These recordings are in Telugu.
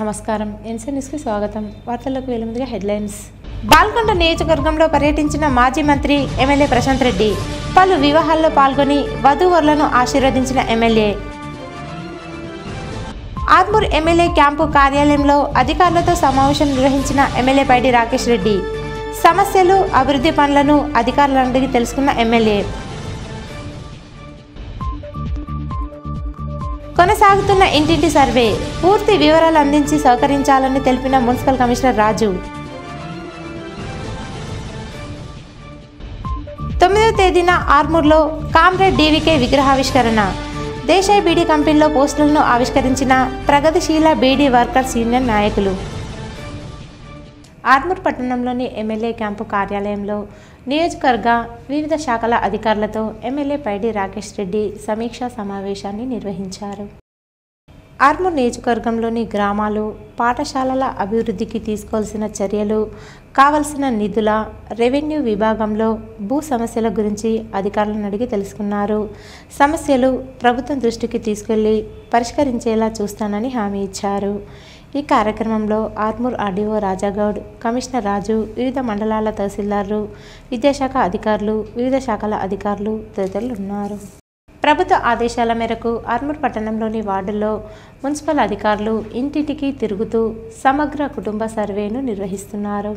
నమస్కారం ఎన్సీ న్యూస్కి స్వాగతం. వార్తలకు వెలుముగా హెడ్లైన్స్. బాల్కొండ నియోజకవర్గంలో పర్యటించిన మాజీ మంత్రి ఎమ్మెల్యే ప్రశాంత్ రెడ్డి పలు వివాహాల్లో పాల్గొని వధూవరులను ఆశీర్వదించిన ఎమ్మెల్యే. ఆర్మూర్ ఎమ్మెల్యే క్యాంపు కార్యాలయంలో అధికారులతో సమావేశం నిర్వహించిన ఎమ్మెల్యే పైడి రాకేష్ రెడ్డి సమస్యలు అభివృద్ధి పనులను అధికారులను అడిగి తెలుసుకున్న ఎమ్మెల్యే. కొనసాగుతున్న ఇంటింటి సర్వే పూర్తి వివరాలు అందించి సహకరించాలని తెలిపిన మున్సిపల్ కమిషనర్ రాజు. 9వ తేదీన ఆర్మూర్లో కామ్రేడ్ డీవీకే విగ్రహావిష్కరణ. దేశాయ్ బీడీ కంపెనీలో పోస్టులను ఆవిష్కరించిన ప్రగతిశీల బీడీ వర్కర్స్ యూనియన్ నాయకులు. ఆర్మూర్ పట్టణంలోని ఎమ్మెల్యే క్యాంపు కార్యాలయంలో నియోజకవర్గ వివిధ శాఖల అధికారులతో ఎమ్మెల్యే పైడి రాకేష్ రెడ్డి సమీక్షా సమావేశాన్ని నిర్వహించారు. ఆర్మూర్ నియోజకవర్గంలోని గ్రామాలు, పాఠశాలల అభివృద్ధికి తీసుకోవాల్సిన చర్యలు, కావలసిన నిధుల, రెవెన్యూ విభాగంలో భూ సమస్యల గురించి అధికారులను అడిగి తెలుసుకున్నారు. సమస్యలు ప్రభుత్వం దృష్టికి తీసుకెళ్లి పరిష్కరించేలా చూస్తానని హామీ ఇచ్చారు. ఈ కార్యక్రమంలో ఆర్మూర్ ఆర్డీఓ రాజాగౌడ్, కమిషనర్ రాజు, వివిధ మండలాల తహసీల్దార్లు, విద్యాశాఖ అధికారులు, వివిధ శాఖల అధికారులు తదితరులు ఉన్నారు. ప్రభుత్వ ఆదేశాల మేరకు ఆర్మూర్ పట్టణంలోని వార్డుల్లో మున్సిపల్ అధికారులు ఇంటింటికి తిరుగుతూ సమగ్ర కుటుంబ సర్వేను నిర్వహిస్తున్నారు.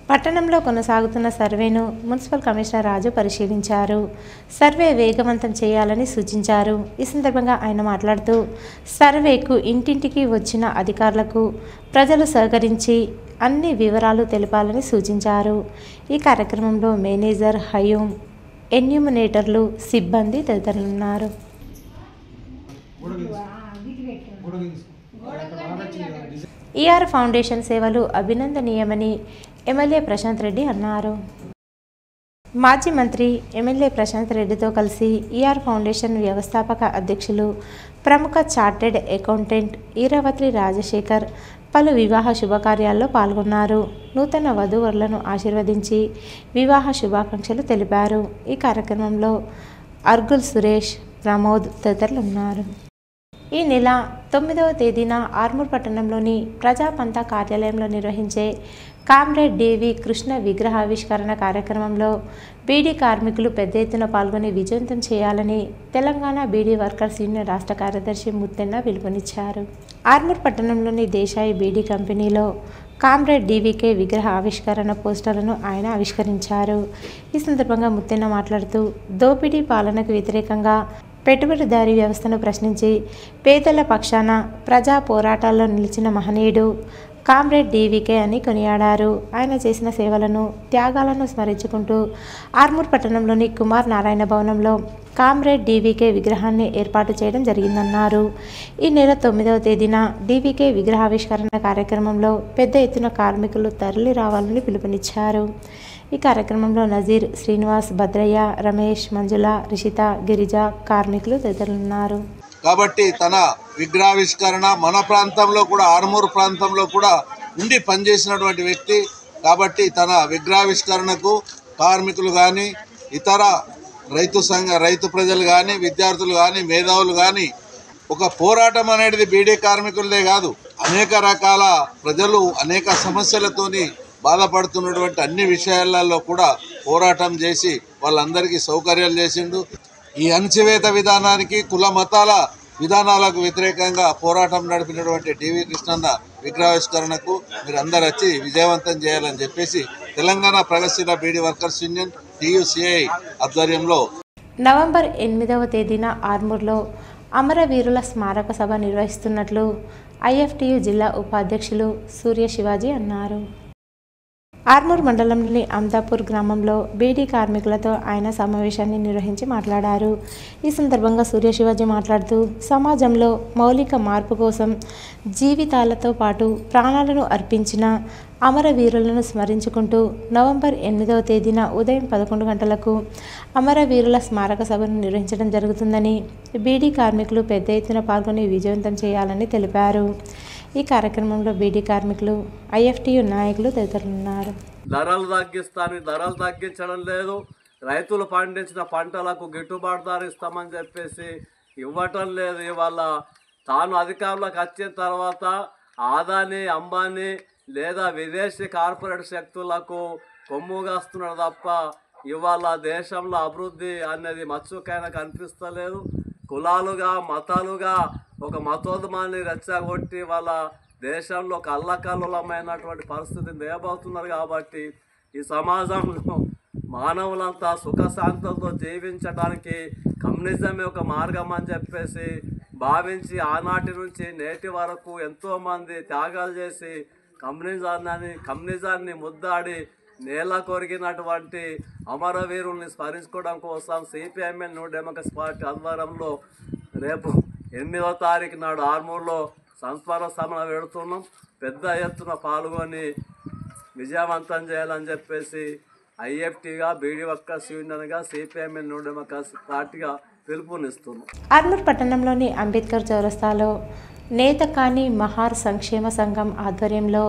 పట్టణంలో కొనసాగుతున్న సర్వేను మున్సిపల్ కమిషనర్ రాజు పరిశీలించారు. సర్వే వేగవంతం చేయాలని సూచించారు. ఈ సందర్భంగా ఆయన మాట్లాడుతూ సర్వేకు ఇంటింటికి వచ్చిన అధికారులకు ప్రజలు సహకరించి అన్ని వివరాలు తెలపాలని సూచించారు. ఈ కార్యక్రమంలో మేనేజర్ హయూం, ఎన్యూమినేటర్లు, సిబ్బంది తదితరులున్నారు. ఈఆర్ ఫౌండేషన్ సేవలు అభినందనీయమని ఎమ్మెల్యే ప్రశాంత్ రెడ్డి అన్నారు. మాజీ మంత్రి ఎమ్మెల్యే ప్రశాంత్ రెడ్డితో కలిసి ఈఆర్ ఫౌండేషన్ వ్యవస్థాపక అధ్యక్షులు, ప్రముఖ చార్టెడ్ అకౌంటెంట్ ఈరావతి రాజశేఖర్ పలు వివాహ శుభకార్యాల్లో పాల్గొన్నారు. నూతన వధూవరులను ఆశీర్వదించి వివాహ శుభాకాంక్షలు తెలిపారు. ఈ కార్యక్రమంలో అర్గుల్ సురేష్, ప్రమోద్ తదితరులు ఉన్నారు. ఈ నెల 9వ తేదీన ఆర్మూర్ పట్టణంలోని ప్రజాపంత కార్యాలయంలో నిర్వహించే కామ్రేడ్ డీవీ కృష్ణ విగ్రహావిష్కరణ కార్యక్రమంలో బీడీ కార్మికులు పెద్ద ఎత్తున పాల్గొని విజయవంతం చేయాలని తెలంగాణ బీడీ వర్కర్స్ యూనియన్ రాష్ట్ర కార్యదర్శి ముత్తెన్న పిలుపునిచ్చారు. ఆర్మూర్ పట్టణంలోని దేశాయ్ బీడీ కంపెనీలో కామ్రేడ్ డీవీకే విగ్రహ ఆవిష్కరణ పోస్టర్లను ఆయన ఆవిష్కరించారు. ఈ సందర్భంగా ముత్తెన్న మాట్లాడుతూ దోపిడీ పాలనకు వ్యతిరేకంగా పెట్టుబడిదారీ వ్యవస్థను ప్రశ్నించి పేదల పక్షాన ప్రజా పోరాటాల్లో నిలిచిన మహనీయుడు కామ్రేడ్ డీవీకే అని కొనియాడారు. ఆయన చేసిన సేవలను, త్యాగాలను స్మరించుకుంటూ ఆర్మూర్ పట్టణంలోని కుమార్ నారాయణ భవనంలో కామ్రేడ్ డీవీకే విగ్రహాన్ని ఏర్పాటు చేయడం జరిగిందన్నారు. ఈ నెల 9వ తేదీన డీవీకే విగ్రహావిష్కరణ కార్యక్రమంలో పెద్ద ఎత్తున కార్మికులు తరలి రావాలని పిలుపునిచ్చారు. ఈ కార్యక్రమంలో నజీర్, శ్రీనివాస్, భద్రయ్య, రమేష్, మంజుల, రిషిత, గిరిజ, కార్మికులు తదితరులున్నారు. కాబట్టి తన విగ్రహావిష్కరణ మన ప్రాంతంలో కూడా, ఆర్మూర్ ప్రాంతంలో కూడా ఉండి పనిచేసినటువంటి వ్యక్తి కాబట్టి తన విగ్రహావిష్కరణకు కార్మికులు కానీ, ఇతర రైతు ప్రజలు కానీ, విద్యార్థులు కానీ, మేధావులు కానీ ఒక పోరాటం అనేది బీడీ కార్మికులదే కాదు, అనేక రకాల ప్రజలు అనేక సమస్యలతోని బాధపడుతున్నటువంటి అన్ని విషయాలలో కూడా పోరాటం చేసి వాళ్ళందరికీ సౌకర్యాలు చేసిండు. ఈ అణచివేత విధానానికి, కుల మతాల విధానాలకు వ్యతిరేకంగా పోరాటం నడిపినటువంటి డీవీ కృష్ణన్న విగ్రహావిష్కరణకు మీరు అందరు వచ్చి విజయవంతం చేయాలని చెప్పేసి తెలంగాణ ప్రగతిశీల బీడీ వర్కర్స్ యూనియన్ TUCI ఆధ్వర్యంలో నవంబర్ 8వ తేదీన ఆర్మూర్లో అమరవీరుల స్మారక సభ నిర్వహిస్తున్నట్లు IFTU జిల్లా ఉపాధ్యక్షులు సూర్య శివాజీ అన్నారు. ఆర్మూర్ మండలంలోని అమ్దాపూర్ గ్రామంలో బీడీ కార్మికులతో ఆయన సమావేశాన్ని నిర్వహించి మాట్లాడారు. ఈ సందర్భంగా సూర్య శివాజీ మాట్లాడుతూ సమాజంలో మౌలిక మార్పు కోసం జీవితాలతో పాటు ప్రాణాలను అర్పించిన అమరవీరులను స్మరించుకుంటూ నవంబర్ 8వ తేదీన ఉదయం 11 గంటలకు అమరవీరుల స్మారక సభను నిర్వహించడం జరుగుతుందని, బీడీ కార్మికులు పెద్ద ఎత్తున పాల్గొని విజయవంతం చేయాలని తెలిపారు. ఈ కార్యక్రమంలో బీడీ కార్మికులు, IFTU నాయకులు తదితరులున్నారు. ధరలు తగ్గించడం లేదు, రైతులు పండించిన పంటలకు గిట్టుబాటు ధర ఇస్తామని చెప్పేసి ఇవ్వటం లేదు. ఇవాళ తాను అధికారంలోకి వచ్చిన తర్వాత ఆదాని అంబానీ లేదా విదేశీ కార్పొరేట్ శక్తులకు కొమ్ముగాస్తున్నాడు తప్ప ఇవాళ దేశంలో అభివృద్ధి అనేది మచ్చుకైనా కనిపిస్తలేదు. కులాలుగా మతాలుగా ఒక మతోద్యమాన్ని రెచ్చగొట్టి వాళ్ళ దేశంలో ఒక అల్లకల్లోలమైనటువంటి పరిస్థితిని దేయబోతున్నారు. కాబట్టి ఈ సమాజంలో మానవులంతా సుఖశాంతులతో జీవించడానికి కమ్యూనిజమే ఒక మార్గం అని చెప్పేసి భావించి ఆనాటి నుంచి నేటి వరకు ఎంతోమంది త్యాగాలు చేసి కమ్యూనిజాన్ని ముద్దాడి నేల కొరిగినటువంటి అమరవీరుల్ని స్మరించుకోవడం కోసం సిపిఎంఎల్ న్యూ డెమోక్రసీ పార్టీ ఆధ్వర్యంలో రేపు 8వ తారీఖు నాడు ఆర్మూర్లో సంస్మరణ సభ పెడుతున్నాం. పెద్ద ఎత్తున పాల్గొని విజయవంతం చేయాలని చెప్పేసి ఐఎఫ్టీగా బీడీ వర్కర్స్ యూనియన్గా సిపిఎంఎల్ న్యూ డెమోక్రసీ పార్టీగా పిలుపునిస్తున్నాం. ఆర్మూర్ పట్టణంలోని అంబేద్కర్ చౌరస్తాలో నేతకాని మహార్ సంక్షేమ సంఘం ఆధ్వర్యంలో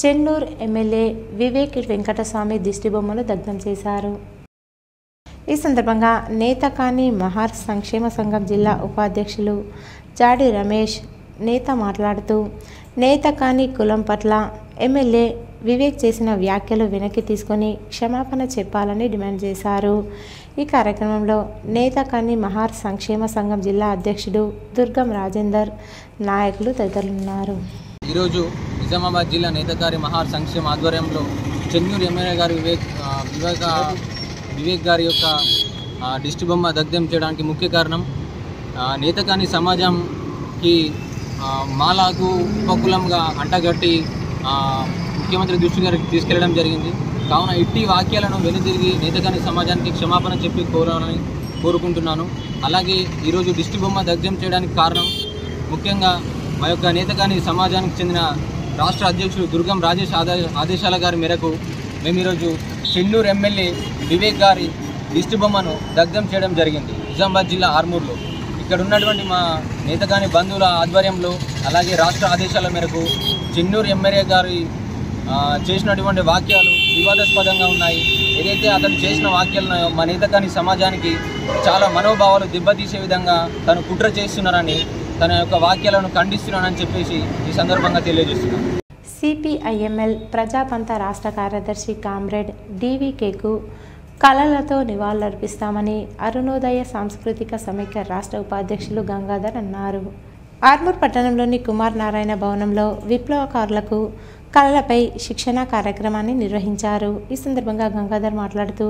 చెన్నూరు ఎమ్మెల్యే వివేక్ వెంకటస్వామి దిష్టిబొమ్మను దగ్ధం చేశారు. ఈ సందర్భంగా నేతకాని మహార్ సంక్షేమ సంఘం జిల్లా ఉపాధ్యక్షులు జాడి రమేష్ నేత మాట్లాడుతూ నేతకాని కులం పట్ల ఎమ్మెల్యే వివేక్ చేసిన వ్యాఖ్యలు వెనక్కి తీసుకొని క్షమాపణ చెప్పాలని డిమాండ్ చేశారు. ఈ కార్యక్రమంలో నేతకాని మహార్ సంక్షేమ సంఘం జిల్లా అధ్యక్షుడు దుర్గం రాజేందర్ నాయకులు తదితరులున్నారు. ఈరోజు నిజామాబాద్ జిల్లా నేతకారి మహార్ సంక్షేమ ఆధ్వర్యంలో చెన్నూరు ఎమ్మెల్యే గారు వివేక్ గారి యొక్క దిష్టి బొమ్మ దగ్ధం చేయడానికి ముఖ్య కారణం నేతకాని సమాజంకి మాలాకు ఉపకులంగా అంటగట్టి ముఖ్యమంత్రి దృష్టి గారికి తీసుకెళ్లడం జరిగింది. కావున ఇట్టి వాక్యాలను వెనుతిరిగి నేతకాని సమాజానికి క్షమాపణ చెప్పి కోరాలని కోరుకుంటున్నాను. అలాగే ఈరోజు దిష్టి బొమ్మ దగ్ధం చేయడానికి కారణం ముఖ్యంగా మా యొక్క నేతకాని సమాజానికి చెందిన రాష్ట్ర అధ్యక్షుడు దుర్గం రాజేష్ ఆదేశాల గారి మేరకు మేము ఈరోజు చెన్నూరు ఎమ్మెల్యే వివేక్ గారి దిష్టి బొమ్మను దగ్ధం చేయడం జరిగింది నిజామాబాద్ జిల్లా ఆర్మూర్లో. ఇక్కడ ఉన్నటువంటి మా నేతకాని బంధువుల ఆధ్వర్యంలో అలాగే రాష్ట్ర ఆదేశాల మేరకు చెన్నూరు ఎమ్మెల్యే గారి చేసినటువంటి వాక్యాలు వివాదాస్పదంగా ఉన్నాయి. ఏదైతే అతను చేసిన వాక్యాలను మా నేతకాని సమాజానికి చాలా మనోభావాలు దెబ్బతీసే విధంగా తను కుట్ర చేస్తున్నారని తన యొక్క వాక్యాలను ఖండిస్తున్నానని చెప్పేసి ఈ సందర్భంగా తెలియజేస్తున్నాను. సిపిఐఎంఎల్ ప్రజాపంత రాష్ట్ర కార్యదర్శి కామ్రేడ్ డివికేకు కళలతో నివాళులర్పిస్తామని అరుణోదయ సాంస్కృతిక సమైక్య రాష్ట్ర ఉపాధ్యక్షులు గంగాధర్ అన్నారు. ఆర్మూర్ పట్టణంలోని కుమార్ నారాయణ భవనంలో విప్లవకారులకు కళలపై శిక్షణ కార్యక్రమాన్ని నిర్వహించారు. ఈ సందర్భంగా గంగాధర్ మాట్లాడుతూ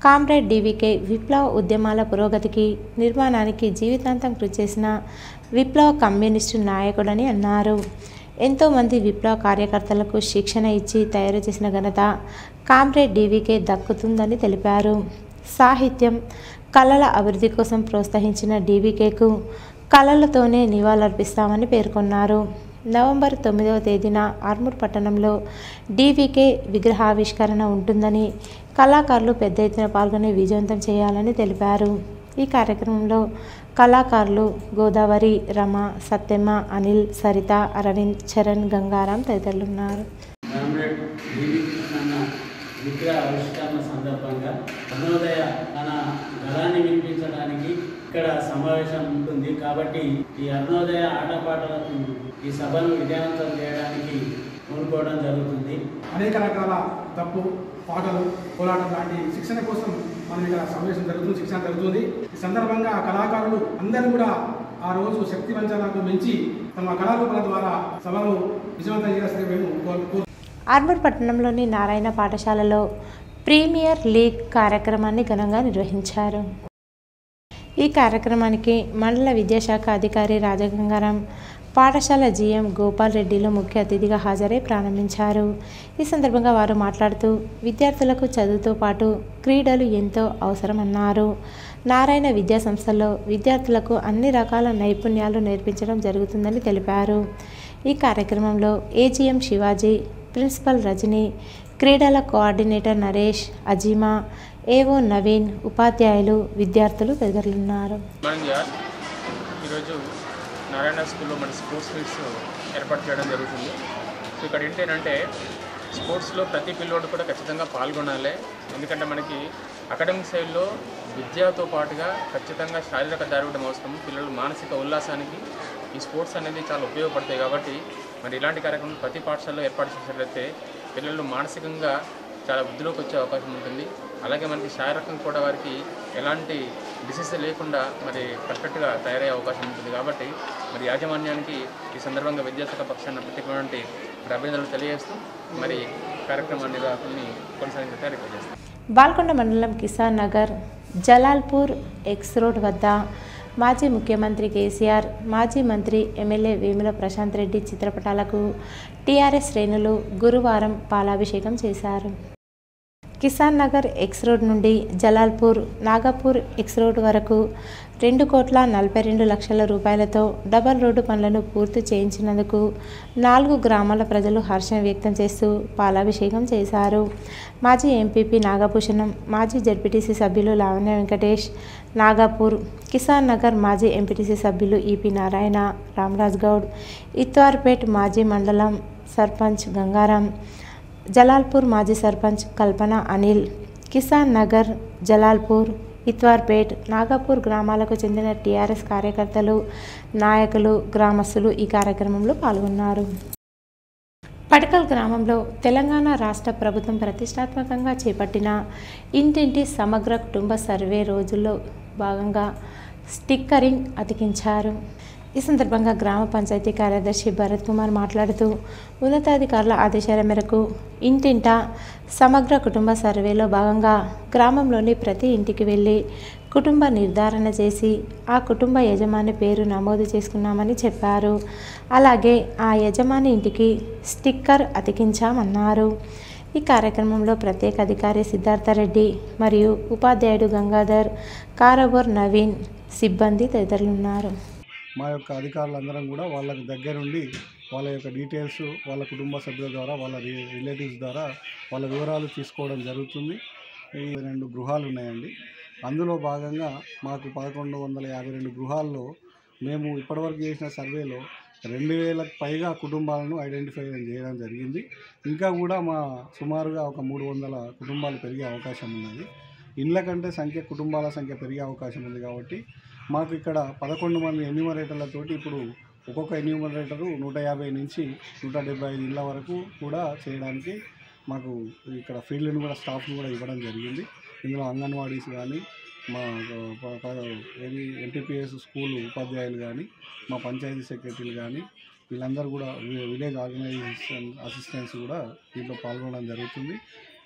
కామ్రేడ్ డివికే విప్లవ ఉద్యమాల పురోగతికి నిర్మాణానికి జీవితాంతం కృషి చేసిన విప్లవ కమ్యూనిస్టు నాయకుడని అన్నారు. ఎంతోమంది విప్లవ కార్యకర్తలకు శిక్షణ ఇచ్చి తయారు చేసిన ఘనత కామ్రేడ్ డివికే దక్కుతుందని తెలిపారు. సాహిత్యం కళల అభివృద్ధి కోసం ప్రోత్సహించిన డివికేకు కళలతోనే నివాళులర్పిస్తామని పేర్కొన్నారు. నవంబర్ 9వ తేదీన ఆర్మూర్ పట్టణంలో డివికే విగ్రహావిష్కరణ ఉంటుందని కళాకారులు పెద్ద ఎత్తున పాల్గొని విజయవంతం చేయాలని తెలిపారు. ఈ కార్యక్రమంలో కళాకారులు గోదావరి, రమ, సత్యమ్మ, అనిల్, సరిత, అరవింద్, చరణ్, గంగారాం తదితరులున్నారు. విగ్రహ ఆవిష్కరణ సందర్భంగా అరుణోదయ తన గళాన్ని వినిపించడానికి ఇక్కడ సమావేశం ఉంటుంది. కాబట్టి ఈ అరుణోదయ ఆటపాటలకు ఈ సభను విజయవంతం చేయడానికి కోరుకోవడం జరుగుతుంది. అనేక రకాల తప్పు పాటలు, పోరాటం లాంటి శిక్షణ కోసం మనం ఇక్కడ సమావేశం జరుగుతుంది, శిక్షణ జరుగుతుంది. ఈ సందర్భంగా కళాకారులు అందరూ కూడా ఆ రోజు శక్తి వంచనకు మించి తమ కళారూపాల ద్వారా సభను విజయవంతం చేయాల్సింది మేము కోరుకుంటున్నాం. ఆర్మూర్ పట్టణంలోని నారాయణ పాఠశాలలో ప్రీమియర్ లీగ్ కార్యక్రమాన్ని ఘనంగా నిర్వహించారు. ఈ కార్యక్రమానికి మండల విద్యాశాఖ అధికారి రాజగంగారాం, పాఠశాల జీఎం గోపాల్ రెడ్డిలు ముఖ్య అతిథిగా హాజరై ప్రారంభించారు. ఈ సందర్భంగా వారు మాట్లాడుతూ విద్యార్థులకు చదువుతో పాటు క్రీడలు ఎంతో అవసరమన్నారు. నారాయణ విద్యా సంస్థల్లో విద్యార్థులకు అన్ని రకాల నైపుణ్యాలు నేర్పించడం జరుగుతుందని తెలిపారు. ఈ కార్యక్రమంలో ఏజీఎం శివాజీ, ప్రిన్సిపల్ రజని, క్రీడల కోఆర్డినేటర్ నరేష్, అజీమా, ఏవో నవీన్, ఉపాధ్యాయులు, విద్యార్థులు తదితరులున్నారు. ఈరోజు నారాయణ స్కూల్లో మన స్పోర్ట్స్ మీట్స్ ఏర్పాటు చేయడం జరుగుతుంది. సో ఇక్కడ ఏంటంటే స్పోర్ట్స్లో ప్రతి పిల్లోడు కూడా ఖచ్చితంగా పాల్గొనాలి. ఎందుకంటే మనకి అకాడమిక్ సైడ్లో విద్యతో పాటుగా ఖచ్చితంగా శారీరక దారివ్వడం అవసరం. పిల్లలు మానసిక ఉల్లాసానికి ఈ స్పోర్ట్స్ అనేది చాలా ఉపయోగపడతాయి కాబట్టి మరి ఇలాంటి కార్యక్రమం ప్రతి పాఠశాలలో ఏర్పాటు చేసినట్లయితే పిల్లలు మానసికంగా చాలా వృద్ధిలోకి వచ్చే అవకాశం ఉంటుంది. అలాగే మనకి శారీరకంగా కూడా వారికి ఎలాంటి డిసీజ్ లేకుండా మరి పర్ఫెక్ట్గా తయారయ్యే అవకాశం ఉంటుంది. కాబట్టి మరి యాజమాన్యానికి ఈ సందర్భంగా విద్యాశాఖ పక్షాన ప్రత్యేకమైనటువంటి అభినందనలు తెలియజేస్తూ మరి కార్యక్రమ నిర్వాహకుల్ని కొనసాగించే రిక్వెస్ట్ చేస్తాం. బాల్కొండ మండలం కిసాన్ నగర్ జలాల్పూర్ ఎక్స్ రోడ్ వద్ద మాజీ ముఖ్యమంత్రి కేసీఆర్, మాజీ మంత్రి ఎమ్మెల్యే వేముల ప్రశాంత్ రెడ్డి చిత్రపటాలకు టీఆర్ఎస్ శ్రేణులు గురువారం పాలాభిషేకం చేశారు. కిసాన్ నగర్ ఎక్స్ రోడ్ నుండి జలాల్పూర్ నాగపూర్ ఎక్స్ రోడ్ వరకు 2,42,00,000 రూపాయలతో డబల్ రోడ్డు పనులను పూర్తి చేయించినందుకు 4 గ్రామాల ప్రజలు హర్షం వ్యక్తం చేస్తూ పాలాభిషేకం చేశారు. మాజీ ఎంపీపీ నాగభూషణం, మాజీ జడ్పీటీసీ సభ్యులు లావణ్య వెంకటేష్ నాగపూర్, కిసాన్ నగర్ మాజీ ఎంపీటీసీ సభ్యులు ఈపీ నారాయణ, రామరాజ్ గౌడ్, ఇత్వార్పేట్ మాజీ మండలం సర్పంచ్ గంగారాం, జలాల్పూర్ మాజీ సర్పంచ్ కల్పన అనిల్, కిసాన్ నగర్, జలాల్పూర్, ఇత్వార్పేట్, నాగపూర్ గ్రామాలకు చెందిన టీఆర్ఎస్ కార్యకర్తలు, నాయకులు, గ్రామస్తులు ఈ కార్యక్రమంలో పాల్గొన్నారు. పడకల్ గ్రామంలో తెలంగాణ రాష్ట్ర ప్రభుత్వం ప్రతిష్టాత్మకంగా చేపట్టిన ఇంటింటి సమగ్ర కుటుంబ సర్వే రోజుల్లో భాగంగా స్టిక్కరింగ్ అతికించారు. ఈ సందర్భంగా గ్రామ పంచాయతీ కార్యదర్శి భరత్ కుమార్ మాట్లాడుతూ ఉన్నతాధికారుల ఆదేశాల మేరకు ఇంటింట సమగ్ర కుటుంబ సర్వేలో భాగంగా గ్రామంలోని ప్రతి ఇంటికి వెళ్ళి కుటుంబ నిర్ధారణ చేసి ఆ కుటుంబ యజమాని పేరు నమోదు చేసుకున్నామని చెప్పారు. అలాగే ఆ యజమాని ఇంటికి స్టిక్కర్ అతికించామన్నారు. ఈ కార్యక్రమంలో ప్రత్యేక అధికారి సిద్ధార్థరెడ్డి మరియు ఉపాధ్యాయుడు గంగాధర్, కారబోర్ నవీన్, సిబ్బంది తదితరులున్నారు. మా యొక్క అధికారులందరం కూడా వాళ్ళకి దగ్గరుండి వాళ్ళ యొక్క డీటెయిల్స్ వాళ్ళ కుటుంబ సభ్యుల ద్వారా వాళ్ళ రిలేటివ్స్ ద్వారా వాళ్ళ వివరాలు తీసుకోవడం జరుగుతుంది. ఈ 2 గృహాలు ఉన్నాయండి. అందులో భాగంగా మాకు 1152 గృహాల్లో మేము ఇప్పటివరకు చేసిన సర్వేలో 2000కు పైగా కుటుంబాలను ఐడెంటిఫై చేయడం జరిగింది. ఇంకా కూడా మా సుమారుగా ఒక 300 కుటుంబాలు పెరిగే అవకాశం ఉన్నది. ఇళ్ళ కంటే కుటుంబాల సంఖ్య పెరిగే అవకాశం ఉంది. కాబట్టి మాకు ఇక్కడ 11 మంది ఎన్యూమరేటర్లతోటి ఇప్పుడు ఒక్కొక్క ఎన్యూమరేటరు 150 నుంచి 175 ఇళ్ళ వరకు కూడా చేయడానికి మాకు ఇక్కడ ఫీల్డ్ని కూడా స్టాఫ్ని కూడా ఇవ్వడం జరిగింది. ఇందులో అంగన్వాడీస్ కానీ, మా ఎంపీపీఎస్ స్కూల్ ఉపాధ్యాయులు కానీ, మా పంచాయతీ సెక్రటరీలు కానీ వీళ్ళందరూ కూడా విలేజ్ ఆర్గనైజేషన్ అసిస్టెంట్స్ కూడా దీంట్లో పాల్గొనడం జరుగుతుంది.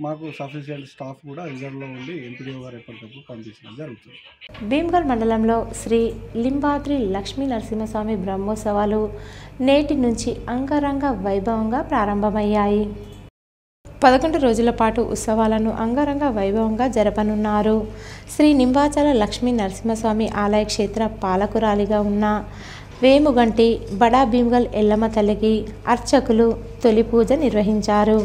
మాకు సఫిషియెంట్ స్టాఫ్ కూడా రిజర్వ్లో ఉండి ఎంపీడీఓ గారు ఎప్పటికప్పుడు పంపించడం జరుగుతుంది. భీమ్గల్ మండలంలో శ్రీ లింబాద్రి లక్ష్మీ నరసింహస్వామి బ్రహ్మోత్సవాలు నేటి నుంచి అంగరంగ వైభవంగా ప్రారంభమయ్యాయి. 11 రోజుల పాటు ఉత్సవాలను అంగరంగ వైభవంగా జరపనున్నారు. శ్రీ నింబాచల లక్ష్మీ నరసింహస్వామి ఆలయ క్షేత్ర పాలకురాలిగా ఉన్న వేముగంటి బడా భీమ్గల్ ఎల్లమ్మ తల్లికి అర్చకులు తొలి పూజ నిర్వహించారు.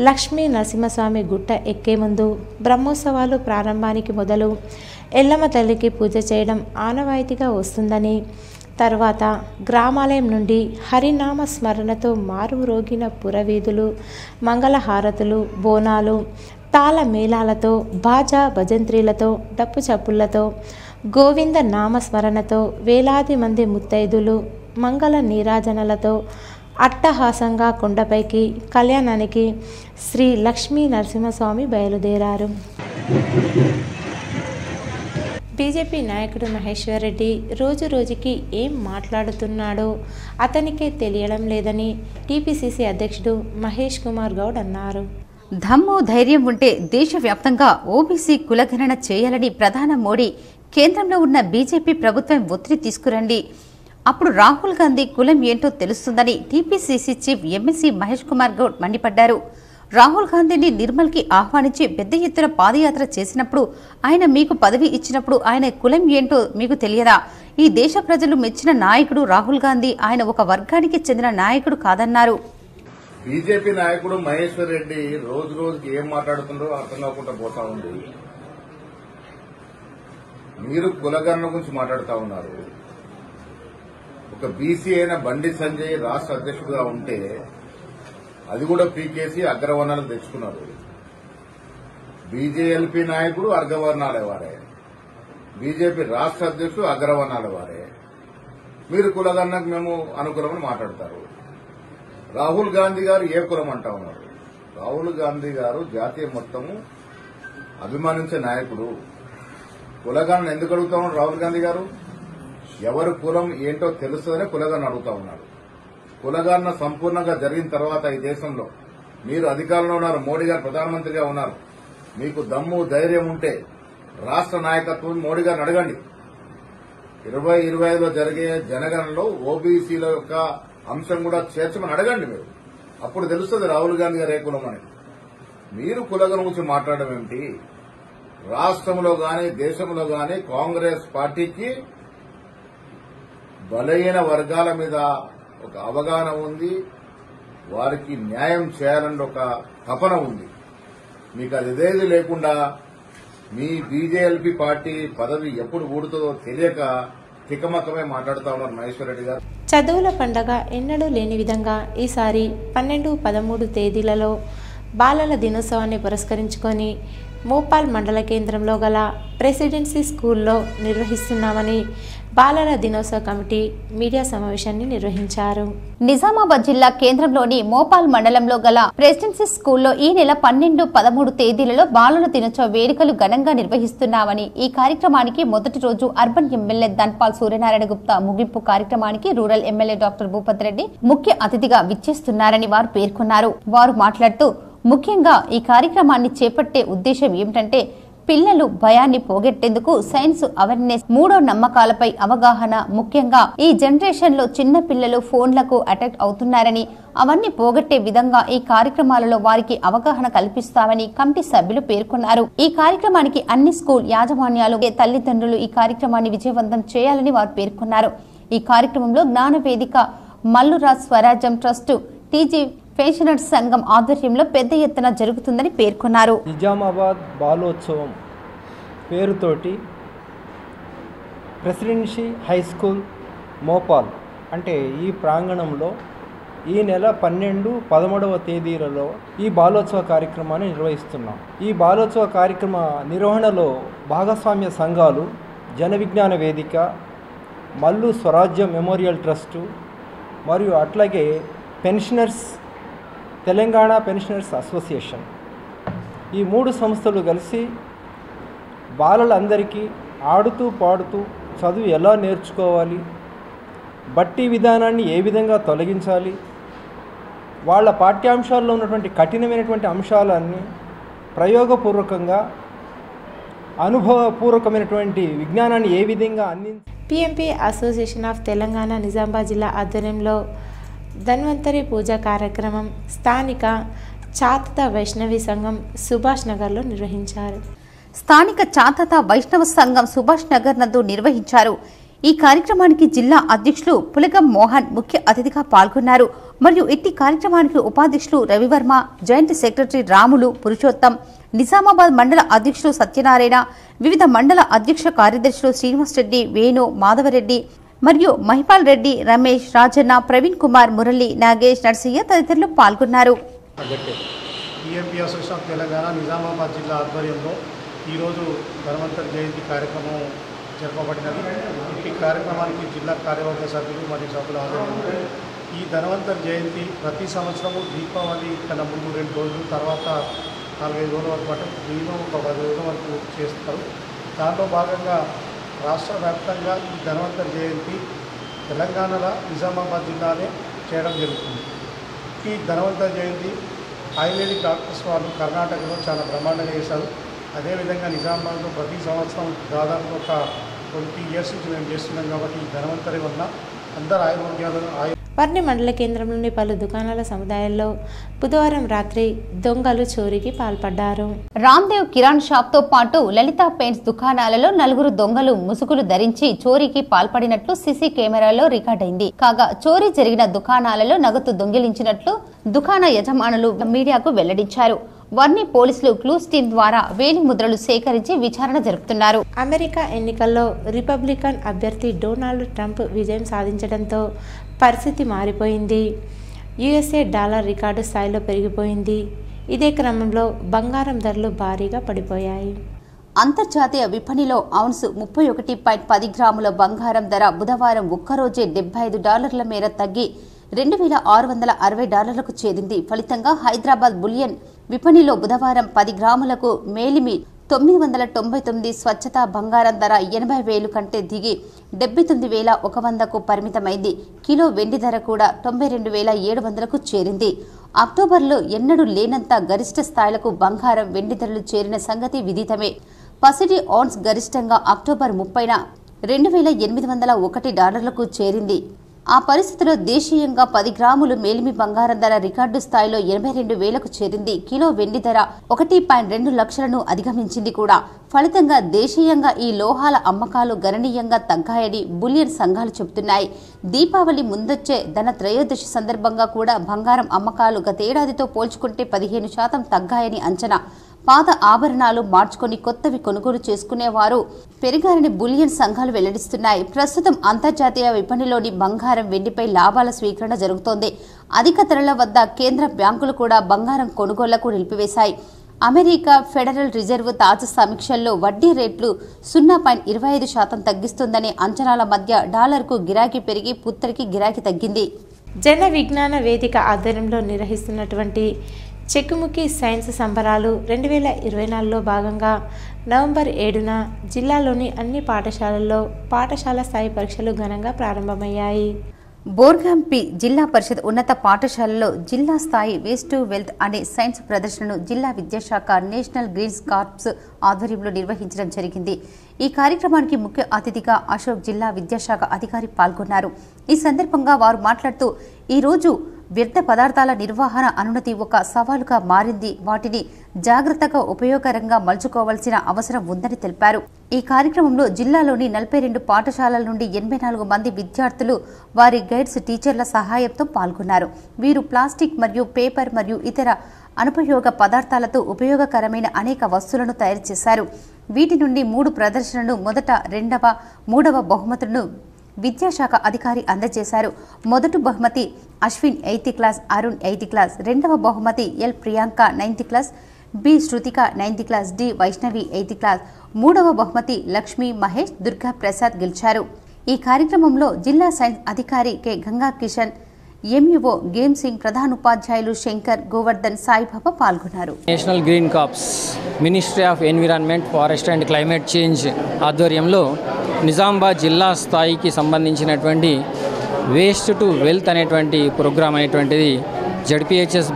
లక్ష్మీ నరసింహస్వామి గుట్ట ఎక్కే ముందు బ్రహ్మోత్సవాలు ప్రారంభానికి మొదలు ఎల్లమ్మ తల్లికి పూజ చేయడం ఆనవాయితీగా వస్తుందని, తర్వాత గ్రామాలయం నుండి హరినామ స్మరణతో మారుమ్రోగిన పురవీధులు, మంగళహారతులు, బోనాలు, తాళ మేళాలతో, బాజా భజంత్రీలతో, డప్పు చప్పుళ్లతో, గోవింద నామస్మరణతో వేలాది మంది ముత్తైదులు మంగళ నీరాజనలతో అట్టహాసంగా కొండపైకి కళ్యాణానికి శ్రీ లక్ష్మీ నరసింహస్వామి బయలుదేరారు. బీజేపీ నాయకుడు మహేశ్వర్ రెడ్డి రోజు రోజుకి ఏం మాట్లాడుతున్నాడో అతనికే తెలియడం లేదని టీపీసీసీ అధ్యక్షుడు మహేష్ కుమార్ గౌడ్ అన్నారు. దమ్ము ధైర్యం ఉంటే దేశవ్యాప్తంగా ఓబీసీ కులగణన చేయాలని ప్రధాని మోడీ కేంద్రంలో ఉన్న బీజేపీ ప్రభుత్వం ఒత్తిడి తీసుకురండి. అప్పుడు రాహుల్ గాంధీ కులం ఏంటో తెలుస్తుందని TPCC chief MLC Mahesh Kumar Goud మండిపడ్డారు. రాహుల్ గాంధీని నిర్మల్కి ఆహ్వానించి పెద్ద ఎత్తున పాదయాత్ర చేసినప్పుడు, ఆయన మీకు పదవి ఇచ్చినప్పుడు ఆయన కులం ఏంటో మీకు తెలియదా? ఈ దేశ ప్రజలు మెచ్చిన నాయకుడు రాహుల్ గాంధీ ఆయన ఒక వర్గానికి చెందిన నాయకుడు కాదన్నారు. బీజేపీ నాయకుడు మహేశ్వర్ రెడ్డి రోజు రోజుకి ఏం మాట్లాడుతుండో అర్థం కాకుండా పోతా ఉంది. మీరు కులగణన గురించి మాట్లాడుతూ ఉన్నారు. ఒక బీసీ అయిన బండి సంజయ్ రాష్ట్ర అధ్యక్షుడిగా ఉంటే అది కూడా పీకేసి అగ్రవర్ణాలకు తెచ్చుకున్నారు. బీజేఎల్పీ నాయకుడు అగ్రవర్ణాల వారే, బీజేపీ రాష్ట్ర అధ్యక్షుడు అగ్రవర్ణాల వారే. మీరు కులగన్నకు మేము అనుకూలమని మాట్లాడతారు. రాహుల్ గాంధీ గారు ఏ కులం అంటా ఉన్నారు? రాహుల్ గాంధీ గారు జాతీయం మొత్తము అభిమానించే నాయకుడు. కులగన్న ఎందుకు అడుగుతా ఉన్నాడు రాహుల్ గాంధీ గారు? ఎవరి కులం ఏంటో తెలుస్తుందనే కులగన్న అడుగుతా ఉన్నాడు. కులగన్న సంపూర్ణంగా జరిగిన తర్వాత ఈ దేశంలో మీరు అధికారంలో ఉన్నారు, మోడీ గారు ప్రధానమంత్రిగా ఉన్నారు. మీకు దమ్ము ధైర్యం ఉంటే రాష్ట్ర నాయకత్వం మోడీ గారిని అడగండి. 2025లో జరిగే జనగణనలో ఓబీసీల యొక్క అంశం కూడా చేర్చమని అడగండి మీరు. అప్పుడు తెలుస్తుంది రాహుల్ గాంధీ గారు ఏ కులం అని. మీరు కులగన గురించి మాట్లాడడం ఏమిటి? రాష్ట్రంలో గాని దేశంలో గాని కాంగ్రెస్ పార్టీకి బలహీన వర్గాల మీద ఒక అవగాహన ఉంది, వారికి న్యాయం చేయాలని ఒక తపన ఉంది. మీకు అది ఇదేది లేకుండా మీ బీజేపీ పార్టీ పదవి ఎప్పుడు ఊడుతుందో తెలియక తికమకమే మాట్లాడుతా ఉన్నారు మహేశ్వర్ రెడ్డి గారు. చదువుల పండగ ఎన్నడూ లేని విధంగా ఈసారి 12, 13 తేదీలలో బాలల దినోత్సవాన్ని పురస్కరించుకొని మోపాల్ మండల కేంద్రంలో గల ప్రెసిడెన్సీ స్కూల్లో నిర్వహిస్తున్నామని బాలల దినోత్సవ కమిటీ మీడియా సమావేశాన్ని నిర్వహించారు. నిజామాబాద్ జిల్లా కేంద్రంలోని మోపాల్ మండలంలో గల ప్రెసిడెన్సీ స్కూల్లో ఈ నెల 12, 13 తేదీలలో బాలల దినోత్సవ వేడుకలు ఘనంగా నిర్వహిస్తున్నామని, ఈ కార్యక్రమానికి మొదటి రోజు అర్బన్ ఎమ్మెల్యే ధన్పాల్ సూర్యనారాయణ గుప్తా ముగింపు కార్యక్రమానికి rural MLA doctor Bhupat Reddy ముఖ్య అతిథిగా విచ్చేస్తున్నారని వారు పేర్కొన్నారు. వారు మాట్లాడుతూ ముఖ్యంగా ఈ కార్యక్రమాన్ని చేపట్టే ఉద్దేశం ఏమిటంటే పిల్లలు భయాన్ని పోగొట్టేందుకు సైన్స్ అవేర్నెస్, మూఢ నమ్మకాలపై అవగాహన, ముఖ్యంగా ఈ జనరేషన్ లో చిన్న పిల్లలు ఫోన్లకు అటాక్ అవుతున్నారని అవన్నీ పోగొట్టే విధంగా ఈ కార్యక్రమాలలో వారికి అవగాహన కల్పిస్తామని కమిటీ సభ్యులు పేర్కొన్నారు. ఈ కార్యక్రమానికి అన్ని స్కూల్ యాజమాన్యాలు, తల్లిదండ్రులు ఈ కార్యక్రమాన్ని విజయవంతం చేయాలని వారు పేర్కొన్నారు. ఈ కార్యక్రమంలో జ్ఞానవేదిక, మల్లురాజ్ స్వరాజ్యం ట్రస్ట్, టీజీ పెన్షనర్స్ సంఘం ఆధ్వర్యంలో పెద్ద ఎత్తున జరుగుతుందని పేర్కొన్నారు. నిజామాబాద్ బాలోత్సవం పేరుతోటి ప్రెసిడెన్సీ హై స్కూల్ మోపాల్ అంటే ఈ ప్రాంగణంలో ఈ నెల 12, 13వ తేదీలలో ఈ బాలోత్సవ కార్యక్రమాన్ని నిర్వహిస్తున్నాం. ఈ బాలోత్సవ కార్యక్రమ నిర్వహణలో భాగస్వామ్య సంఘాలు జన విజ్ఞాన వేదిక, మల్లు స్వరాజ్యం మెమోరియల్ ట్రస్టు మరియు అట్లాగే పెన్షనర్స్, తెలంగాణ పెన్షనర్స్ అసోసియేషన్, ఈ 3 సంస్థలు కలిసి బాలలందరికీ ఆడుతూ పాడుతూ చదువు ఎలా నేర్చుకోవాలి, బట్టి విధానాన్ని ఏ విధంగా తొలగించాలి, వాళ్ళ పాఠ్యాంశాల్లో ఉన్నటువంటి కఠినమైనటువంటి అంశాలన్నీ ప్రయోగపూర్వకంగా అనుభవపూర్వకమైనటువంటి విజ్ఞానాన్ని ఏ విధంగా PMP association of Telangana Nizamabad జిల్లా ఆధ్వర్యంలో ధన్వంతరి పూజ కార్యక్రమం స్థానిక చాతత వైష్ణవి సంఘం సుభాష్ నగర్లో నిర్వహించారు. స్థానిక చాతత వైష్ణవ సంఘం సుభాష్ నగర్ నందు నిర్వహించారు. ఈ కార్యక్రమానికి జిల్లా అధ్యక్షులు పులగం మోహన్ ముఖ్య అతిథిగా పాల్గొన్నారు. మరియు ఇట్టి కార్యక్రమానికి ఉపాధ్యక్షులు రవివర్మ, జాయింట్ సెక్రటరీ రాములు, పురుషోత్తం, నిజామాబాద్ మండల అధ్యక్షులు సత్యనారాయణ, వివిధ మండల అధ్యక్ష కార్యదర్శులు శ్రీనివాస్ రెడ్డి, వేణు, మాధవరెడ్డి మరియు మహిపాల్ రెడ్డి, రమేష్, రాజన్న, ప్రవీణ్ కుమార్, మురళి, నాగేష్, నర్సయ్య తదితరులు పాల్గొన్నారు. PMP association of Telangana Nizamabad జిల్లా ఆధ్వర్యంలో ఈరోజు ధన్వంతరి జయంతి కార్యక్రమం జరపబడినది. ఈ కార్యక్రమానికి జిల్లా కార్యవర్గ సభ్యులు మరియు సభ్యుల ఆధ్వర్యంలో ఈ ధన్వంతరి జయంతి ప్రతి సంవత్సరము దీపావళి కన్నా ముందు 2 రోజులు, తర్వాత 4-5 రోజుల వరకు పాటు దీనిలో ఒక 10 రోజుల వరకు చేస్తారు. దాంట్లో భాగంగా రాష్ట్ర వ్యాప్తంగా ఈ ధన్వంతరి జయంతి తెలంగాణలో నిజామాబాద్ జిల్లానే చేయడం జరుగుతుంది. ఈ ధన్వంతరి జయంతి ఆయుర్వేదిక్ డాక్టర్స్ వాళ్ళు కర్ణాటకలో చాలా బ్రహ్మాండంగా చేశారు. అదేవిధంగా నిజామాబాద్లో ప్రతి సంవత్సరం దాదాపు ఒక 20 ఇయర్స్ నుంచి మేము చేస్తున్నాం. కాబట్టి ఈ ధన్వంతరి వల్ల అందరు ఆయుర్వేదాలను వర్ణి మండల కేంద్రంలోని పలు దుకాణాల సముదాయాల్లో బుధవారం రాత్రి దొంగలు చోరీకి పాల్పడ్డారు. రామ్దేవ్ కిరాణ్ షాప్ తో పాటు లలిత పెయింట్స్ దుకాణాలలో 4 దొంగలు ముసుగులు ధరించి చోరీకి పాల్పడినట్లు సీసీ కెమెరాలో రికార్డైంది. కాగా చోరీ జరిగిన దుకాణాలలో నగదు దొంగిలించినట్లు దుకాణ యజమానులు మీడియాకు వెల్లడించారు. వర్ణి పోలీసులు క్లూస్ టీం ద్వారా వేలి ముద్రలు సేకరించి విచారణ జరుపుతున్నారు. అమెరికా ఎన్నికల్లో రిపబ్లికన్ అభ్యర్థి డొనాల్డ్ ట్రంప్ విజయం సాధించడంతో పరిస్థితి మారిపోయింది. యుఎస్ఏ డాలర్ రికార్డు స్థాయిలో పెరిగిపోయింది. ఇదే క్రమంలో బంగారం ధరలు భారీగా పడిపోయాయి. అంతర్జాతీయ విపణిలో ఔన్సు 31.10 గ్రాముల బంగారం ధర బుధవారం ఒక్కరోజే $75 మేర తగ్గి $2,660కు చేరింది. ఫలితంగా హైదరాబాద్ బులియన్ విపణిలో బుధవారం 10 గ్రాములకు మేలిమి 999 స్వచ్ఛతా బంగారం ధర 80,000 కంటే దిగి 79,100కు పరిమితమైంది. కిలో వెండి ధర కూడా 92,700కు చేరింది. అక్టోబర్లో ఎన్నడూ లేనంత గరిష్ట స్థాయిలకు బంగారం వెండి ధరలు చేరిన సంగతి విదితమే. పసిడి ఔన్స్ గరిష్టంగా అక్టోబర్ 30న $2,801కు చేరింది. ఆ పరిస్థితిలో దేశీయంగా 10 గ్రాములు మేలిమి బంగారం ధర రికార్డు స్థాయిలో 82,000కు చేరింది. కిలో వెండి ధర 1.2 లక్షలను అధిగమించింది కూడా. ఫలితంగా దేశీయంగా ఈ లోహాల అమ్మకాలు గణనీయంగా తగ్గాయని బులియన్ సంఘాలు చెబుతున్నాయి. దీపావళి ముందొచ్చే ధన త్రయోదశి సందర్భంగా కూడా బంగారం అమ్మకాలు గతేడాదితో పోల్చుకుంటే 15% తగ్గాయని అంచనా. పాత ఆభరణాలు మార్చుకొని కొత్తవి కొనుగోలు చేసుకునేవారు పెరిగారని బులియన్ సంఘాలు వెల్లడిస్తున్నాయి. ప్రస్తుతం అంతర్జాతీయ విపణిలోని బంగారం వెండిపై లాభాల స్వీకరణ జరుగుతోంది. అధిక ధరల వద్ద కేంద్ర బ్యాంకులు కూడా బంగారం కొనుగోళ్లకు నిలిపివేశాయి. అమెరికా ఫెడరల్ రిజర్వ్ తాజా సమీక్షల్లో వడ్డీ రేట్లు 0.25% తగ్గిస్తుందనే అంచనాల మధ్య డాలర్కు గిరాకీ పెరిగి పుత్తరికి గిరాకీ తగ్గింది. జన విజ్ఞాన వేదిక ఆధ్వర్యంలో నిర్వహిస్తున్నటువంటి చెక్కుముకి సైన్స్ సంబరాలు 2024లో భాగంగా నవంబర్ 7న జిల్లాలోని అన్ని పాఠశాలల్లో పాఠశాల స్థాయి పరీక్షలు ఘనంగా ప్రారంభమయ్యాయి. బోర్గాంపి జిల్లా పరిషత్ ఉన్నత పాఠశాలలో జిల్లా స్థాయి వేస్ట్ టు వెల్త్ అనే సైన్స్ ప్రదర్శనను జిల్లా విద్యాశాఖ నేషనల్ గ్రీన్స్ కార్ప్స్ ఆధ్వర్యంలో నిర్వహించడం జరిగింది. ఈ కార్యక్రమానికి ముఖ్య అతిథిగా అశోక్ జిల్లా విద్యాశాఖ అధికారి పాల్గొన్నారు. ఈ సందర్భంగా వారు మాట్లాడుతూ ఈరోజు వ్యర్థ పదార్థాల నిర్వహణ అనుమతి ఒక సవాలుగా మారింది. వాటిని జాగ్రత్తగా ఉపయోగకరంగా మలుచుకోవాల్సిన అవసరం ఉందని తెలిపారు. ఈ కార్యక్రమంలో జిల్లాలోని 42 పాఠశాలల నుండి 84 మంది విద్యార్థులు వారి గైడ్స్ టీచర్ల సహాయంతో పాల్గొన్నారు. వీరు ప్లాస్టిక్ మరియు పేపర్ మరియు ఇతర అనుపయోగ పదార్థాలతో ఉపయోగకరమైన అనేక వస్తువులను తయారు చేశారు. వీటి నుండి 3 ప్రదర్శనలను మొదట, రెండవ, మూడవ బహుమతులను విద్యాశాఖ అధికారి అందజేశారు. మొదటి బహుమతి Ashwin 8th class, Arun 8th class, రెండవ బహుమతి L Priyanka 9th class, B Shruthika 9th class, D Vaishnavi 8th class, మూడవ బహుమతి లక్ష్మి, మహేష్, దుర్గా ప్రసాద్ గెలిచారు. ఈ కార్యక్రమంలో జిల్లా సైన్స్ అధికారి కె గంగా కిషన్, ఎంఈఓ గేమ్ సింగ్, ప్రధానోపాధ్యాయులు శంకర్, గోవర్ధన్, సాయిబాబా పాల్గొన్నారు. National green corps, ministry of environment, forest and climate change ఆధ్వర్యంలో నిజామాబాద్ జిల్లా స్థాయికి సంబంధించినటువంటి వేస్ట్ టు వెల్త్ అనేటువంటి ప్రోగ్రాం అనేటువంటిది జడ్పిహెచ్ఎస్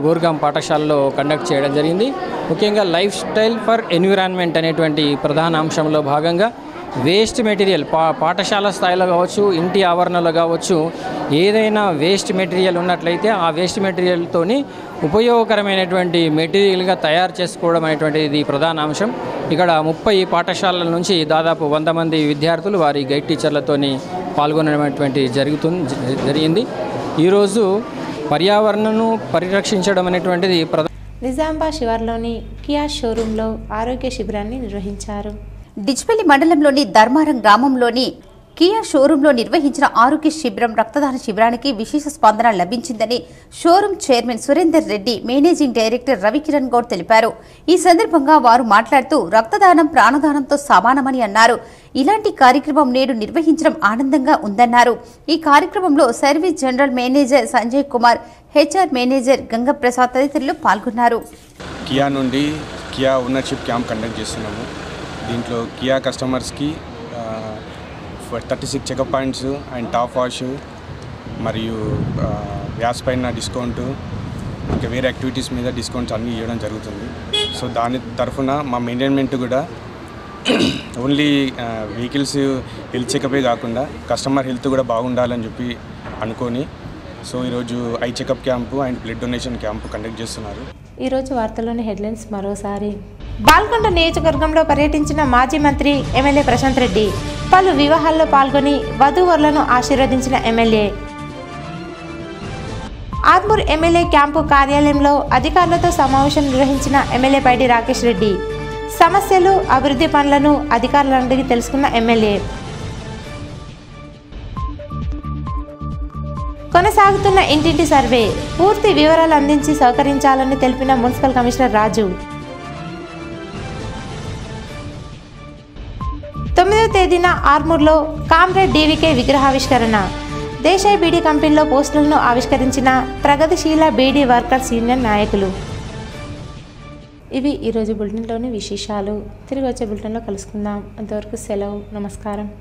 బోర్గాం పాఠశాలలో కండక్ట్ చేయడం జరిగింది. ముఖ్యంగా లైఫ్ స్టైల్ ఫర్ ఎన్విరాన్మెంట్ అనేటువంటి ప్రధాన అంశంలో భాగంగా వేస్ట్ మెటీరియల్ పాఠశాల స్థాయిలో కావచ్చు, ఇంటి ఆవరణలో కావచ్చు, ఏదైనా వేస్ట్ మెటీరియల్ ఉన్నట్లయితే ఆ వేస్ట్ మెటీరియల్తోని ఉపయోగకరమైనటువంటి మెటీరియల్గా తయారు చేసుకోవడం అనేటువంటిది ప్రధాన అంశం. ఇక్కడ 30 పాఠశాలల నుంచి దాదాపు 100 మంది విద్యార్థులు వారి గైడ్ టీచర్లతోని పాల్గొనటువంటి జరిగింది. ఈరోజు పర్యావరణను పరిరక్షించడం అనేటువంటిది నిజామాబాద్ శివార్లోని కియా షోరూంలో ఆరోగ్య శిబిరాన్ని నిర్వహించారు. డిచ్పల్లి మండలంలోని ధర్మారం గ్రామంలోని కియా షోరూంలో నిర్వహించిన ఆరోగ్య శిబిరం, రక్తదాన శిబిరానికి విశేష స్పందన లభించిందని showroom chairman Surender Reddy, managing director Ravikiran Goud తెలిపారు. ఈ సందర్భంగా వారు మాట్లాడుతూ రక్తదానం ప్రాణదానంతో సమానమని అన్నారు. ఇలాంటి కార్యక్రమం నేడు నిర్వహించడం ఆనందంగా ఉందన్నారు. ఈ కార్యక్రమంలో service general manager Sanjay Kumar, HR manager Gangaprasad తదితరులు పాల్గొన్నారు. కియా నుండి కియా ఓనర్షిప్ క్యాంప్ కండక్ట్ చేస్తున్నాము. దీంట్లో కియా కస్టమర్స్కి 36 checkup points and top wash మరియు గ్యాస్ పైన డిస్కౌంట్, ఇంకా వేరే యాక్టివిటీస్ మీద డిస్కౌంట్స్ అన్నీ ఇవ్వడం జరుగుతుంది. సో దాని తరఫున మా మెయింటైన్మెంట్ కూడా ఓన్లీ వెహికల్స్ హెల్త్ చెకపే కాకుండా కస్టమర్ హెల్త్ కూడా బాగుండాలని చెప్పి అనుకొని సో ఈరోజు eye checkup camp and blood donation camp conduct చేస్తున్నారు. ఈరోజు వార్తల్లోని హెడ్లైన్స్ మరోసారి. బాల్కొండ నియోజకవర్గంలో పర్యటించిన మాజీ మంత్రి ఎమ్మెల్యే ప్రశాంత్ రెడ్డి. పలు వివాహాల్లో పాల్గొని వధూవరులను ఆశీర్వదించిన ఎమ్మెల్యే. ఆర్మూర్ ఎమ్మెల్యే క్యాంపు కార్యాలయంలో అధికారులతో సమావేశం నిర్వహించిన ఎమ్మెల్యే పైడి రాకేష్ రెడ్డి. సమస్యలు, అభివృద్ధి పనులను అధికారులను అడిగి తెలుసుకున్న ఎమ్మెల్యే. కొనసాగుతున్న ఇంటింటి సర్వే, పూర్తి వివరాలు అందించి సహకరించాలని తెలిపిన మున్సిపల్ కమిషనర్ రాజు. తేదీన ఆర్మూర్లో కామ్రేడ్ డీవీకే విగ్రహావిష్కరణ. దేశాయ్ బీడీ కంపెనీలో పోస్టులను ఆవిష్కరించిన ప్రగతిశీల బీడీ వర్కర్స్ యూనియన్ నాయకులు. ఇవి ఈరోజు బులెటిన్లోని విశేషాలు. తిరిగి వచ్చే బులెటిన్లో కలుసుకుందాం. అంతవరకు సెలవు. నమస్కారం.